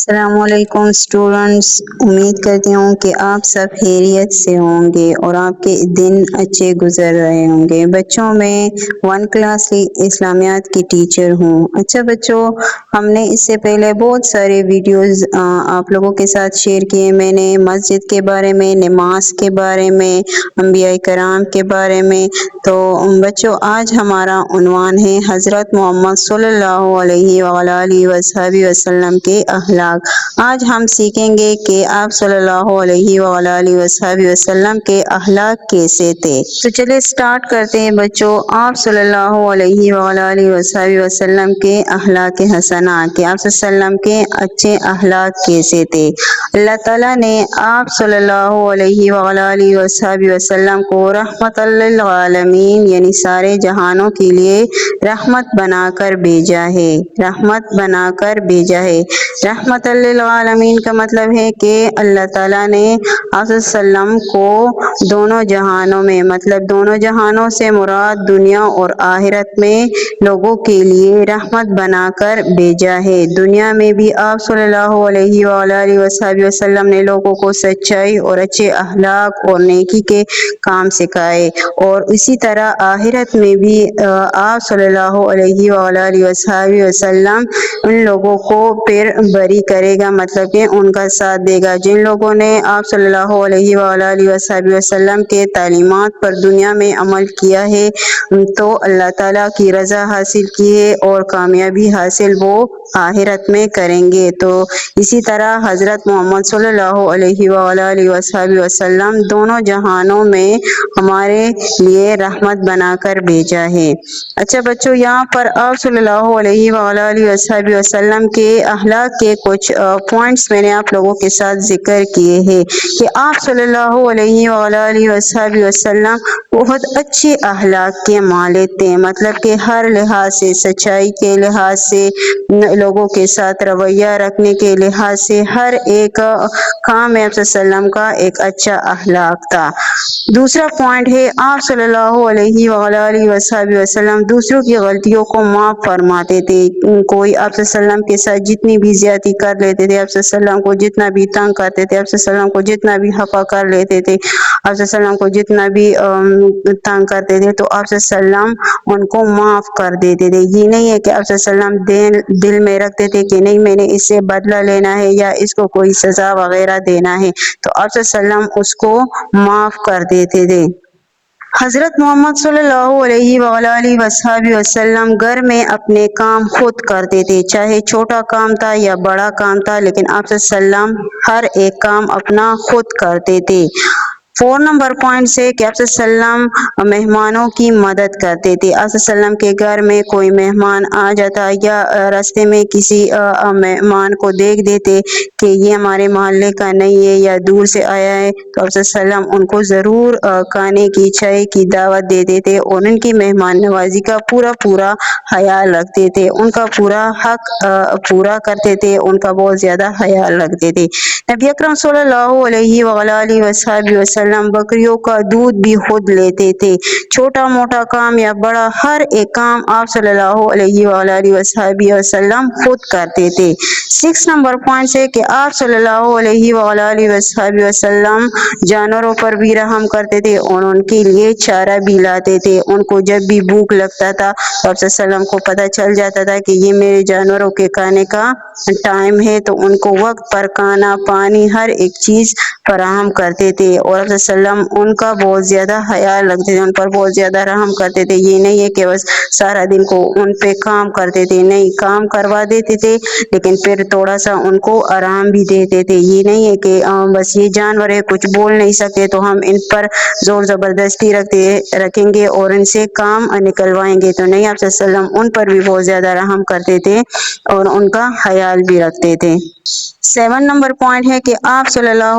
السلام علیکم اسٹوڈنٹس، امید کرتی ہوں کہ آپ سب خیریت سے ہوں گے اور آپ کے دن اچھے گزر رہے ہوں گے۔ بچوں میں 1 کلاس اسلامیات کی ٹیچر ہوں۔ اچھا بچوں، ہم نے اس سے پہلے بہت سارے ویڈیوز آپ لوگوں کے ساتھ شیئر کیے۔ میں نے مسجد کے بارے میں، نماز کے بارے میں، انبیاء کرام کے بارے میں۔ تو بچوں، آج ہمارا عنوان ہے حضرت محمد صلی اللہ علیہ وآلہ وسلم کے اخلاق۔ آج ہم سیکھیں گے کہ آپ صلی اللہ علیہ وآلہ وسلم کے اخلاق کیسے تھے۔ تو چلے سٹارٹ کرتے ہیں بچوں۔ آپ صلی اللہ علیہ وآلہ وسلم کے اخلاق حسنات، آپ صلی اللہ علیہ وسلم کے اچھے اخلاق کیسے تھے۔ اللہ تعالیٰ نے آپ صلی اللہ علیہ وآلہ وسلم کو رحمت للعالمین یعنی سارے جہانوں کے لیے رحمت بنا کر بھیجا ہے۔ رحمت بنا کر بھیجا ہے۔ رحمت للعالمین کا مطلب ہے کہ اللہ تعالیٰ نے آپ صلی اللہ علیہ وسلم کو دونوں جہانوں میں، مطلب دونوں جہانوں سے مراد دنیا اور آخرت میں لوگوں کے لیے رحمت بنا کر بھیجا ہے۔ دنیا میں بھی آپ صلی اللہ علیہ وآلہ وسلم نے لوگوں کو سچائی اور اچھے اخلاق اور نیکی کے کام سکھائے، اور اسی طرح آخرت میں بھی آپ صلی اللہ علیہ وآلہ وسلم ان لوگوں کو پھر بری کرے گا، مطلب کہ ان کا ساتھ دے گا جن لوگوں نے آپ صلی اللہ علیہ وآلہ وسلم کے تعلیمات پر دنیا میں عمل کیا ہے، تو اللہ تعالیٰ کی رضا حاصل کی ہے اور کامیابی حاصل وہ آخرت میں کریں گے۔ تو اسی طرح حضرت محمد صلی اللہ علیہ وآلہ وسلم دونوں جہانوں میں ہمارے لیے رحمت بنا کر بھیجا ہے۔ اچھا بچوں، یہاں پر آپ صلی اللہ علیہ وآلہ وسلم کے اخلاق کے کچھ پوائنٹس میں نے آپ لوگوں کے ساتھ ذکر کیے ہیں کہ آپ صلی اللہ علیہ وآلہ وسلم بہت اچھے اخلاق کے مالک تھے، مطلب کہ ہر لحاظ سے، سچائی کے لحاظ سے، لوگوں کے ساتھ رویہ رکھنے کے لحاظ سے، ہر ایک کام میں آپ صلی اللہ علیہ وسلم کا ایک اچھا اخلاق تھا۔ دوسرا پوائنٹ ہے آپ صلی اللہ علیہ وآلہ وسلم دوسروں کی غلطیوں کو معاف فرماتے تھے۔ کوئی آپ صلی اللہ علیہ وسلم کے ساتھ جتنی بھی زیادتی کر لیتے تھے، آپ صلی اللہ علیہ وسلم کو جتنا بھی تنگ کرتے تھے، آپ صلی اللہ علیہ وسلم کو جتنا بھی خفا کر لیتے تھے، آپ صلی اللہ علیہ وسلم کو جتنا بھی تنگ کرتے تھے، تو آپ صلی اللہ علیہ وسلم ان کو معاف کر دیتے تھے۔ یہ نہیں ہے کہ آپ صلی اللہ علیہ وسلم دل میں رکھتے تھے کہ نہیں میں نے اس سے بدلہ لینا ہے یا اس کو کوئی سزا وغیرہ دینا ہے، تو آپ صلی اللہ علیہ وسلم اس کو معاف کر دیتے تھے۔ حضرت محمد صلی اللہ علیہ وآلہ وسلم گھر میں اپنے کام خود کرتے تھے، چاہے چھوٹا کام تھا یا بڑا کام تھا، لیکن آپ صلی اللہ علیہ وسلم ہر ایک کام اپنا خود کرتے تھے۔ 4 نمبر پوائنٹ سے کہ آپ صلی اللہ علیہ وسلم مہمانوں کی مدد کرتے تھے۔ آپ صلی اللہ علیہ وسلم کے گھر میں کوئی مہمان آ جاتا یا راستے میں کسی مہمان کو دیکھ دیتے کہ یہ ہمارے محلے کا نہیں ہے یا دور سے آیا ہے، تو آپ صلی اللہ علیہ وسلم ان کو ضرور کھانے کی، چائے کی دعوت دیتے تھے اور ان کی مہمان نوازی کا پورا خیال رکھتے تھے، ان کا پورا حق پورا کرتے تھے، ان کا بہت زیادہ خیال رکھتے تھے۔ نبی اکرم صلی اللہ علیہ وآلہ وسلم بکریوں کا دودھ بھی خود لیتے تھے۔ چھوٹا موٹا کام یا بڑا، ہر ایک کام آپ صلی اللہ علیہ وآلہ وسلم خود کرتے تھے۔ 6 نمبر پوائنٹ ہے کہ آپ صلی اللہ علیہ وآلہ وسلم جانوروں پر بھی رحم کرتے تھے اور ان کے لیے چارہ بھی لاتے تھے۔ ان کو جب بھی بھوک لگتا تھا تو آپ صلی اللہ علیہ وسلم کو پتہ چل جاتا تھا کہ یہ میرے جانوروں کے کھانے کا ٹائم ہے، تو ان کو وقت پر کھانا، پانی، ہر ایک چیز فراہم کرتے تھے، اور آپ صلی اللہ علیہ وسلم ان کا بہت زیادہ خیال رکھتے تھے، ان پر بہت زیادہ رحم کرتے تھے۔ یہ نہیں ہے کہ بس سارا دن کو ان پہ کام کرتے تھے، نہیں، کام کروا دیتے تھے لیکن پھر تھوڑا سا ان کو آرام بھی دیتے تھے۔ یہ نہیں ہے کہ بس یہ جانور ہے، کچھ بول نہیں سکتے تو ہم ان پر زور زبردستی رکھیں گے اور ان سے کام نکلوائیں گے، تو نہیں، آپ صلی اللہ علیہ وسلم ان پر بھی بہت زیادہ رحم کرتے تھے اور ان کا خیال بھی رکھتے تھے۔ 7 نمبر پوائنٹ ہے کہ آپ صلی اللہ